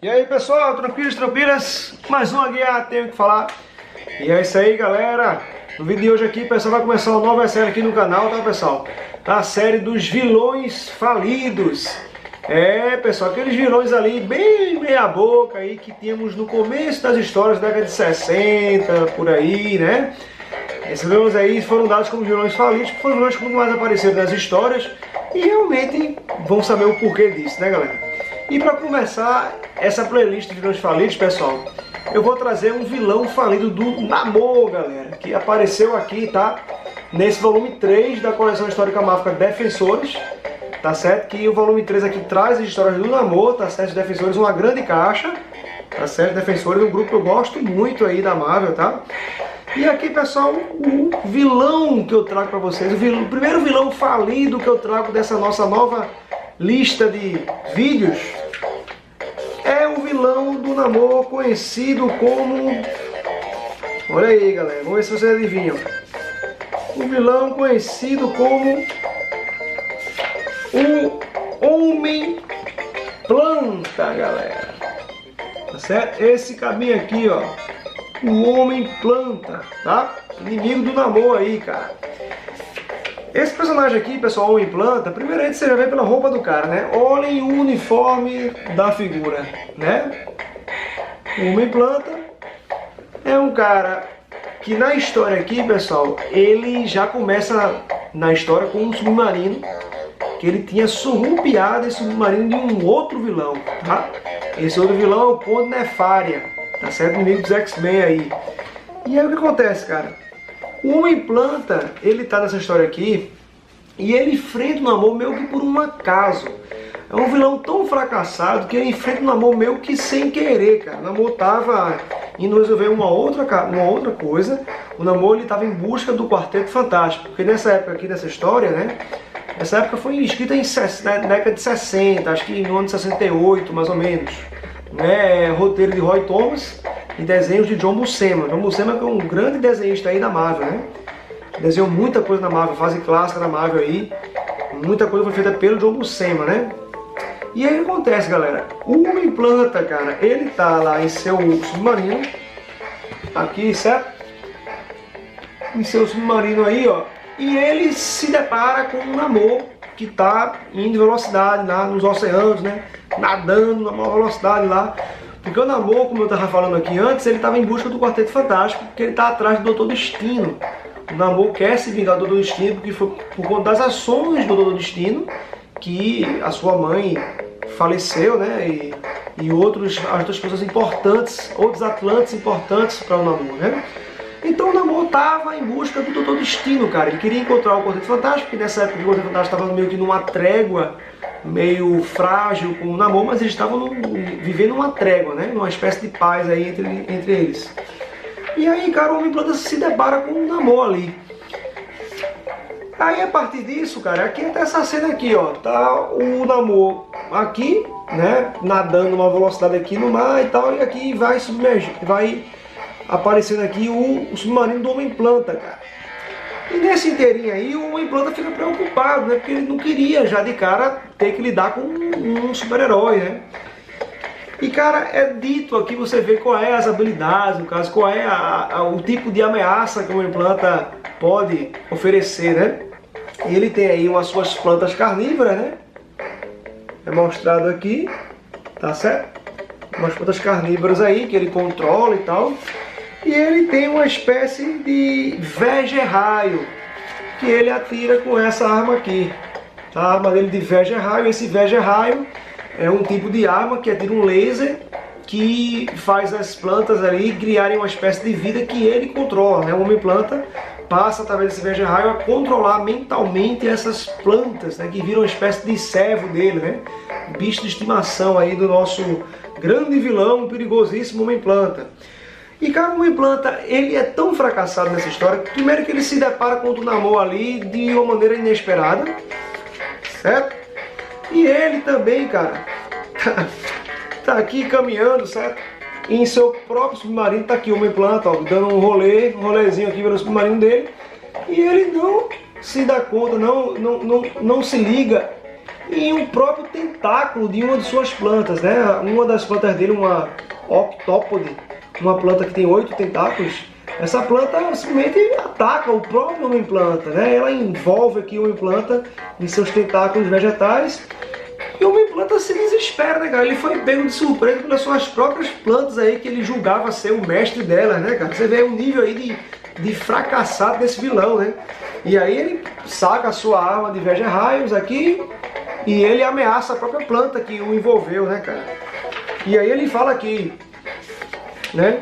E aí pessoal, tranquilos, tranquilas? Mais uma guia, tenho que falar. E é isso aí galera. No vídeo de hoje aqui, pessoal, vai começar uma nova série aqui no canal, tá pessoal? A série dos vilões falidos. É pessoal, aqueles vilões ali bem meia boca aí que tínhamos no começo das histórias da década de 60, por aí, né? Esses vilões aí foram dados como vilões falidos, porque foram vilões que muito mais apareceram nas histórias e realmente vão saber o porquê disso, né galera? E para começar essa playlist de vilões falidos, pessoal, eu vou trazer um vilão falido do Namor, galera, que apareceu aqui, tá? Nesse volume 3 da coleção histórica máfica Defensores, tá certo? Que o volume 3 aqui traz as histórias do Namor, tá certo? Defensores, uma grande caixa, tá certo? Defensores, um grupo que eu gosto muito aí da Marvel, tá? E aqui, pessoal, o vilão que eu trago para vocês, o primeiro vilão falido que eu trago dessa nossa nova lista de vídeos é o vilão do Namor conhecido como... Olha aí, galera, vamos ver se vocês adivinham. O vilão conhecido como o Homem-Planta, galera. Tá certo? Esse cabinho aqui, ó. O Homem-Planta, tá? Inimigo do Namor aí, cara. Esse personagem aqui, pessoal, o Homem-Planta, primeiramente você já vê pela roupa do cara, né? Olhem o uniforme da figura, né? O Homem-Planta é um cara que na história aqui, pessoal, ele já começa na história com um submarino, que ele tinha surrupiado esse submarino de um outro vilão, tá? Esse outro vilão é o Conde Nefária, tá certo? Inimigo dos X-Men aí. E aí o que acontece, cara? O Homem-Planta, ele tá nessa história aqui e ele enfrenta o Namor meio que por um acaso. É um vilão tão fracassado que ele enfrenta o Namor meio que sem querer, cara. O Namor tava indo resolver uma outra coisa. O Namor, ele tava em busca do Quarteto Fantástico, porque nessa época aqui, nessa história, né? Essa época foi escrita na década de 60, acho que no ano de 68, mais ou menos. Né? Roteiro de Roy Thomas e desenhos de John Buscema. John Buscema que é um grande desenhista aí da Marvel, né? Desenhou muita coisa na Marvel, fase clássica da Marvel aí. Muita coisa foi feita pelo John Buscema, né? E aí o que acontece, galera? O Homem-Planta, cara, ele tá lá em seu submarino. Aqui, certo? Em seu submarino aí, ó. E ele se depara com um Namor que tá indo em velocidade lá nos oceanos, né? Nadando na maior velocidade lá. Porque o Namor, como eu estava falando aqui antes, ele estava em busca do Quarteto Fantástico, porque ele está atrás do Doutor Destino. O Namor quer se vingar do Doutor Destino, porque foi por conta das ações do Doutor Destino que a sua mãe faleceu, né? E outras pessoas importantes, outros atlantes importantes para o Namor, né? Então o Namor estava em busca do Doutor Destino, cara. Ele queria encontrar o Quarteto Fantástico, porque nessa época o Quarteto Fantástico estava meio que numa trégua, meio frágil com o Namor, mas eles estavam vivendo uma trégua, né? Uma espécie de paz aí entre eles. E aí, cara, o Homem-Planta se depara com o Namor ali. Aí, a partir disso, cara, aqui até essa cena aqui, ó, tá o Namor aqui, né? Nadando numa velocidade aqui no mar e tal, e aqui vai submergir, vai aparecendo aqui o submarino do Homem-Planta, cara. E nesse inteirinho aí, o Homem-Planta fica preocupado, né? Porque ele não queria já de cara ter que lidar com um super-herói, né? E, cara, é dito aqui, você vê qual é as habilidades, no caso, qual é o tipo de ameaça que o Homem-Planta pode oferecer, né? E ele tem aí umas suas plantas carnívoras, né? É mostrado aqui, tá certo? Umas plantas carnívoras aí que ele controla e tal. E ele tem uma espécie de Vege-Raio que ele atira com essa arma aqui. A arma dele de Vege-Raio, esse Vege-Raio é um tipo de arma que atira um laser que faz as plantas ali criarem uma espécie de vida que ele controla, né? O Homem-Planta passa através desse Vege-Raio a controlar mentalmente essas plantas, né? Que viram uma espécie de servo dele, né? Bicho de estimação aí do nosso grande vilão, perigosíssimo Homem-Planta. E, cara, o Homem-Planta, ele é tão fracassado nessa história, primeiro que ele se depara com o Namor ali de uma maneira inesperada, certo? E ele também, cara, tá aqui caminhando, certo? E em seu próprio submarino tá aqui o Homem-Planta, ó, dando um rolezinho aqui pelo submarino dele. E ele não se dá conta, não se liga em um próprio tentáculo de uma de suas plantas, né? Uma das plantas dele, uma octópode, uma planta que tem 8 tentáculos. Essa planta simplesmente ataca o próprio Homem-Planta, né? Ela envolve aqui o Homem-Planta em seus tentáculos vegetais. E o Homem-Planta se desespera, né, cara? Ele foi pego de surpresa pelas suas próprias plantas aí, que ele julgava ser o mestre delas, né, cara? Você vê o nível aí de fracassado desse vilão, né? E aí ele saca a sua arma de Veja-Raios aqui e ele ameaça a própria planta que o envolveu, né, cara? E aí ele fala aqui, né?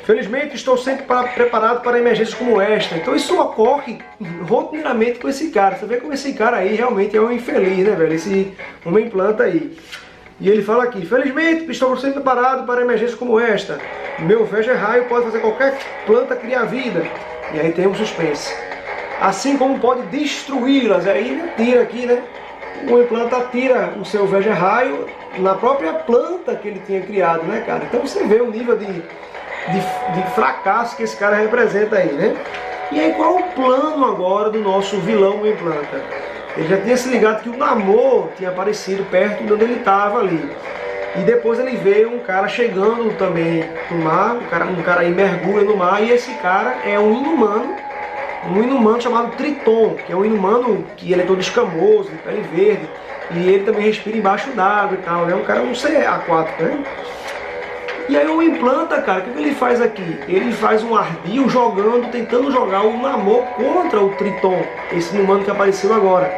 Felizmente estou sempre preparado para emergências como esta. Então isso ocorre rotineiramente com esse cara. Você vê como esse cara aí realmente é um infeliz, né, velho? Esse Homem-Planta aí. E ele fala aqui, felizmente estou sempre preparado para emergências como esta. Meu Veja-Raio pode fazer qualquer planta criar vida. E aí tem um suspense. Assim como pode destruí-las. Aí ele atira aqui, né? O Homem-Planta atira o seu Veja-Raio na própria planta que ele tinha criado, né, cara? Então você vê o nível de fracasso que esse cara representa aí, né? E aí qual é o plano agora do nosso vilão Homem-Planta? Ele já tinha se ligado que o Namor tinha aparecido perto de onde ele estava ali. E depois ele vê um cara chegando também no mar, um cara aí mergulha no mar, e esse cara é um inumano chamado Triton, que é um inumano que ele é todo escamoso, de pele verde, e ele também respira embaixo d'água e tal, né? Um cara, um ser aquático, né? E aí o Homem-Planta, cara, o que ele faz aqui? Ele faz um ardil tentando jogar o Namor contra o Triton, esse inumano que apareceu agora.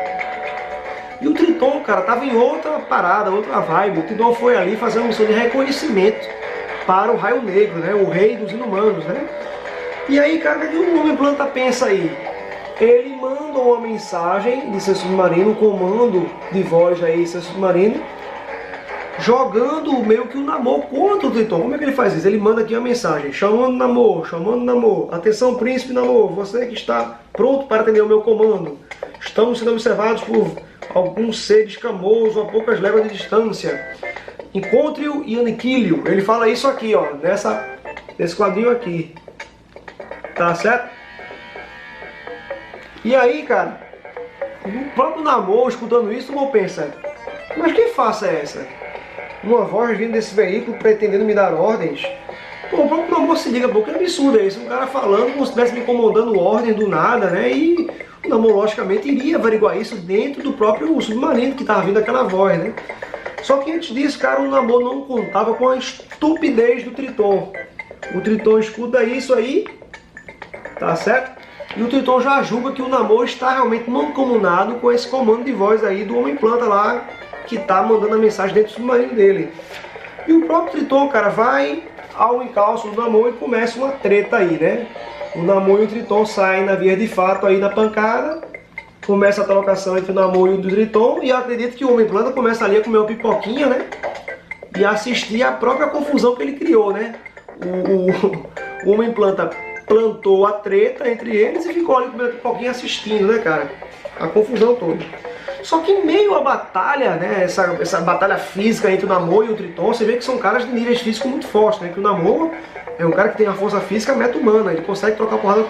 E o Triton, cara, tava em outra parada, outra vibe. O Triton foi ali fazer uma missão de reconhecimento para o Raio Negro, né? O rei dos inumanos, né? E aí, cara, o que o Homem-Planta pensa aí? Ele manda uma mensagem de seu submarino, um comando de voz aí, seu submarino, jogando meio que o Namor contra o Triton. Como é que ele faz isso? Ele manda aqui uma mensagem, chamando Namor, atenção príncipe Namor, você que está pronto para atender o meu comando. Estamos sendo observados por algum ser escamoso a poucas léguas de distância. Encontre-o e aniquile-o. Ele fala isso aqui, ó, nesse quadrinho aqui. Tá certo? E aí, cara, o próprio Namor, escutando isso, não pensa, mas que farsa é essa? Uma voz vindo desse veículo pretendendo me dar ordens. Pô, o próprio Namor se liga, pô, que absurdo é isso? Um cara falando como se estivesse me comandando ordem do nada, né? E o Namor, logicamente, iria averiguar isso dentro do próprio submarino que estava vindo aquela voz, né? Só que antes disso, cara, o Namor não contava com a estupidez do Triton. O Triton escuta isso aí, tá certo? E o Triton já julga que o Namor está realmente mancomunado com esse comando de voz aí do Homem-Planta lá, que tá mandando a mensagem dentro do submarino dele. E o próprio Triton, cara, vai ao encalço do Namor e começa uma treta aí, né? O Namor e o Triton saem na via de fato aí na pancada, começa a trocação entre o Namor e o Triton, e eu acredito que o Homem-Planta começa ali a comer uma pipoquinha, né? E assistir a própria confusão que ele criou, né? O Homem-Planta plantou a treta entre eles e ficou ali comendo pipoquinha assistindo, né, cara? A confusão toda. Só que em meio à batalha, né, essa batalha física entre o Namor e o Triton, você vê que são caras de níveis físicos muito fortes, né? Que o Namor é um cara que tem a força física meta-humana, ele consegue trocar porrada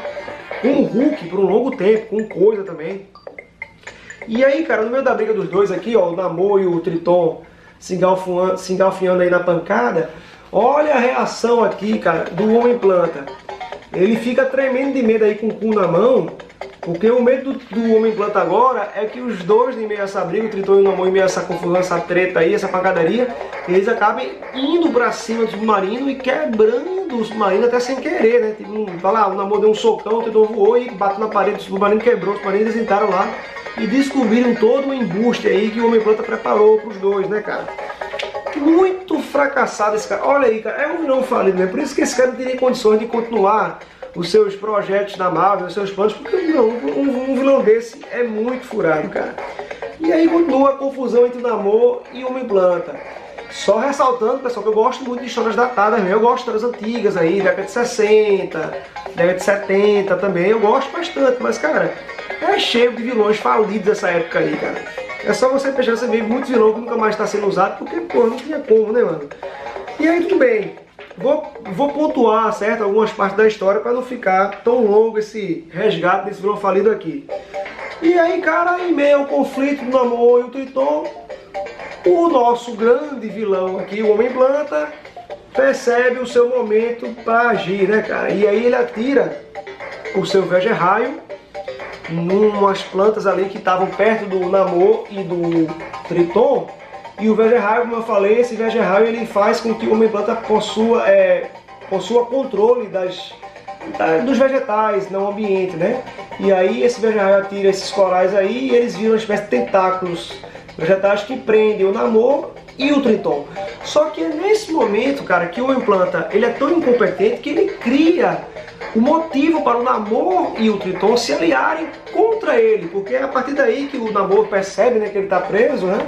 com o Hulk por um longo tempo, com coisa também. E aí, cara, no meio da briga dos dois aqui, ó, o Namor e o Triton se engalfinhando aí na pancada, olha a reação aqui, cara, do Homem-Planta. Ele fica tremendo de medo aí com o cu na mão, porque o medo do Homem-Planta agora é que os dois, em meio a essa briga, o Triton e o Namor, em meio a essa confusão, essa treta aí, essa pancadaria, eles acabem indo pra cima do submarino e quebrando o submarino até sem querer, né? Tipo, vai lá, o Namor deu um socão, o Triton voou e bateu na parede do submarino, quebrou o submarino, eles entraram lá e descobriram todo o embuste aí que o Homem-Planta preparou pros dois, né, cara? Muito fracassado esse cara. Olha aí, cara, é um vilão falido, né? Por isso que esse cara não teria condições de continuar os seus projetos na Marvel, os seus planos, porque um vilão desse é muito furado, cara. E aí continua a confusão entre o Namor e o Homem-Planta. Só ressaltando, pessoal, que eu gosto muito de histórias datadas, né? Eu gosto de histórias antigas aí, década de 60, década de 70 também, eu gosto bastante, mas, cara, é cheio de vilões falidos essa época aí, cara. É só você fechar, você vê muitos vilões que nunca mais está sendo usado, porque, pô, não tinha como, né, mano? E aí, tudo bem. Vou pontuar, certo, algumas partes da história para não ficar tão longo esse resgate desse vilão falido aqui. E aí, cara, em meio ao conflito do Namor e o Triton, o nosso grande vilão aqui, o Homem-Planta, percebe o seu momento para agir, né, cara? E aí ele atira o seu Veja-Raio numas plantas ali que estavam perto do Namor e do Triton. E o Veja-Raio, como eu falei, esse Veja-Raio ele faz com que o Homem-Planta possua controle dos vegetais no ambiente, né? E aí esse Veja-Raio atira esses corais aí e eles viram uma espécie de tentáculos vegetais que prendem o Namor e o Triton. Só que é nesse momento, cara, que o Homem-Planta ele é tão incompetente que ele cria o motivo para o Namor e o Triton se aliarem contra ele, porque é a partir daí que o Namor percebe, né, que ele está preso, né?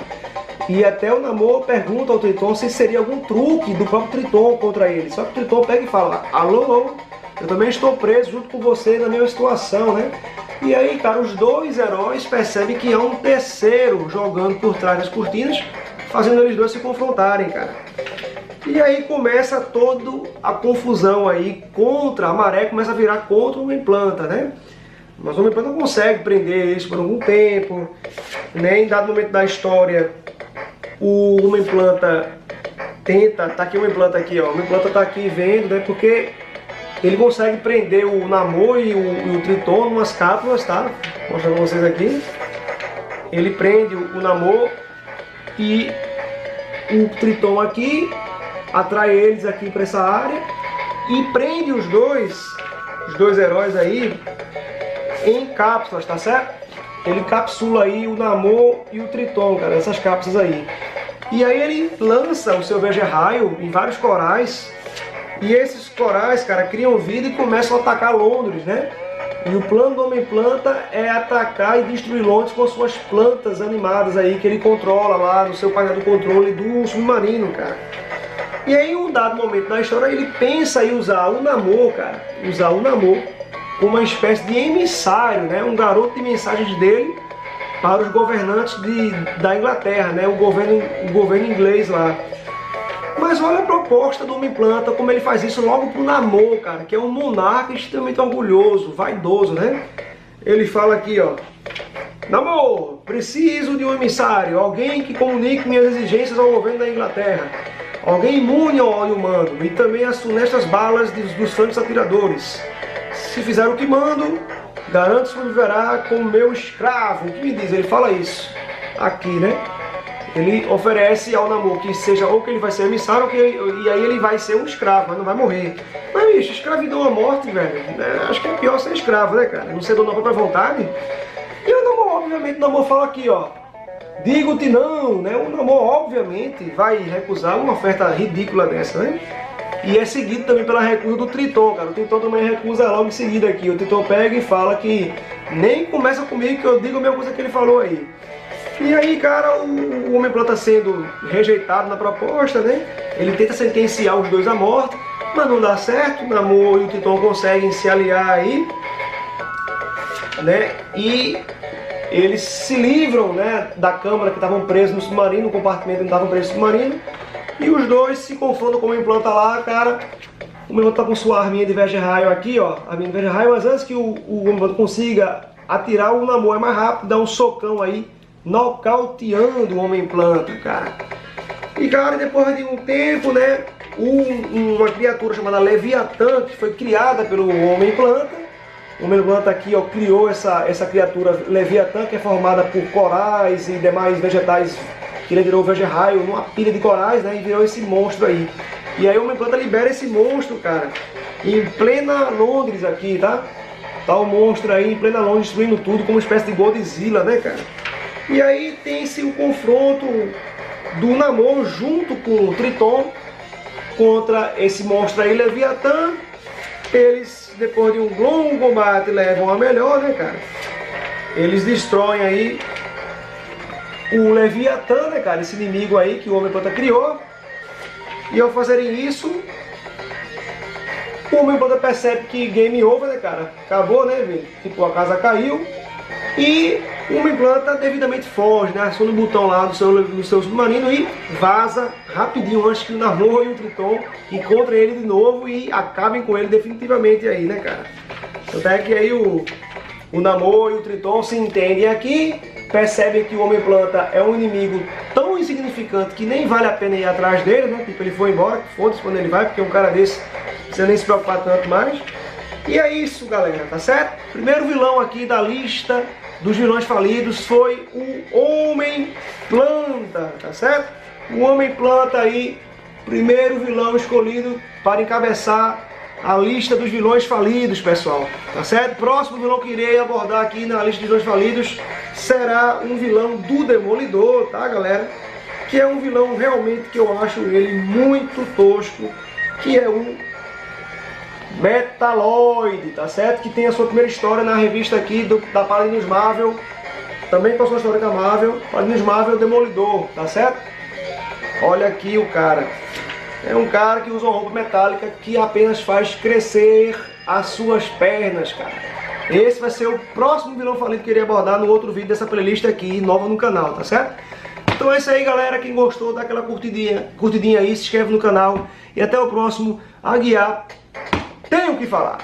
E até o Namor pergunta ao Triton se seria algum truque do próprio Triton contra ele. Só que o Triton pega e fala: alô, eu também estou preso junto com você na mesma situação, né? E aí, cara, os dois heróis percebem que há um terceiro jogando por trás das cortinas, fazendo eles dois se confrontarem, cara. E aí começa toda a confusão aí contra a maré, começa a virar contra o Homem-Planta, né? Mas o Homem-Planta não consegue prender eles por algum tempo, né? Em dado momento da história, o Homem-Planta tenta, tá aqui o Homem-Planta aqui, ó, o Homem-Planta tá aqui vendo, né? Porque ele consegue prender o Namor e o Triton em umas cápsulas, tá? Vou mostrar pra vocês aqui. Ele prende o Namor e o Triton aqui, atrai eles aqui para essa área e prende os dois heróis aí em cápsulas, tá certo? Ele capsula aí o Namor e o Triton, cara, essas cápsulas aí. E aí ele lança o seu Veja-Raio em vários corais. E esses corais, cara, criam vida e começam a atacar Londres, né? E o plano do Homem-Planta é atacar e destruir Londres com suas plantas animadas aí que ele controla lá no seu painel de controle do submarino, cara. E aí, em um dado momento da história, ele pensa em usar o Namor, cara, como uma espécie de emissário, né? Um garoto de mensagens dele para os governantes da Inglaterra, né? O governo inglês lá. Mas olha a proposta do Homem-Planta, como ele faz isso logo pro Namor, cara, que é um monarca extremamente orgulhoso, vaidoso, né? Ele fala aqui, ó: Namor, preciso de um emissário, alguém que comunique minhas exigências ao governo da Inglaterra, alguém imune ao óleo humano e também às funestas balas dos francos atiradores. Se fizer o que mando, garanto que sobreviverá como meu escravo. O que me diz? Ele fala isso aqui, né? Ele oferece ao Namor que seja ou que ele vai ser emissário, e aí ele vai ser um escravo, mas não vai morrer. Mas, bicho, escravidão à morte, velho, acho que é pior ser escravo, né, cara? Não ser dono da própria vontade. E o Namor, obviamente, o Namor fala aqui, ó: digo-te não, né? O Namor, obviamente, vai recusar uma oferta ridícula dessa, né? E é seguido também pela recusa do Triton, cara. O Triton também recusa logo em seguida aqui. O Triton pega e fala que nem começa comigo que eu digo a mesma coisa que ele falou aí. E aí, cara, o Homem-Planta sendo rejeitado na proposta, né? Ele tenta sentenciar os dois à morte, mas não dá certo. O Namor e o Triton conseguem se aliar aí, né? E eles se livram, né, da câmara que estavam presos no submarino, no compartimento que estavam presos no submarino. E os dois se confrontam com o Homem-Planta lá, cara. O Homem-Planta tá com sua arminha de Veja-Raio aqui, ó. A arminha de Veja-Raio, mas antes que o Homem-Planta consiga atirar, o Namor é mais rápido, dá um socão aí, nocauteando o Homem-Planta, cara. E, cara, depois de um tempo, né, uma criatura chamada Leviatã, que foi criada pelo Homem-Planta. O Homem-Planta aqui, ó, criou essa criatura Leviatã, que é formada por corais e demais vegetais, que ele virou o Veja-Raio numa pilha de corais, né, e virou esse monstro aí. E aí o Homem-Planta libera esse monstro, cara, em plena Londres aqui, tá? Tá o monstro aí em plena Londres, destruindo tudo, como uma espécie de Godzilla, né, cara? E aí tem-se o confronto do Namor junto com o Triton contra esse monstro aí, Leviatã. Eles, depois de um longo combate, levam a melhor, né, cara? Eles destroem aí o Leviatã, né, cara? Esse inimigo aí que o Homem-Planta criou. E ao fazerem isso, o Homem-Planta percebe que game over, né, cara? Acabou, né, velho? Tipo, a casa caiu. E o Homem-Planta devidamente foge, né? Aciona o botão lá do seu submarino e vaza rapidinho antes que o Namor e o Triton encontrem ele de novo e acabem com ele definitivamente aí, né, cara? Até que aí o Namor e o Triton se entendem aqui, percebem que o Homem-Planta é um inimigo tão insignificante que nem vale a pena ir atrás dele, né? Tipo, ele foi embora, foda-se quando ele vai, porque um cara desse não precisa nem se preocupar tanto mais. E é isso, galera, tá certo? Primeiro vilão aqui da lista dos vilões falidos foi o Homem-Planta, tá certo? O Homem-Planta aí, primeiro vilão escolhido para encabeçar a lista dos vilões falidos, pessoal, tá certo? Próximo vilão que irei abordar aqui na lista dos vilões falidos será um vilão do Demolidor, tá, galera? Que é um vilão realmente que eu acho ele muito tosco, que é o Metaloid, tá certo? Que tem a sua primeira história na revista aqui da Paladins Marvel, também com a sua história da Marvel, Paladins Marvel Demolidor, tá certo? Olha aqui o cara. É um cara que usa uma roupa metálica que apenas faz crescer as suas pernas, cara. Esse vai ser o próximo vilão falido que eu irei abordar no outro vídeo dessa playlist aqui, nova no canal, tá certo? Então é isso aí, galera. Quem gostou, dá aquela curtidinha aí, se inscreve no canal. E até o próximo. Aguiar, tenho o que falar.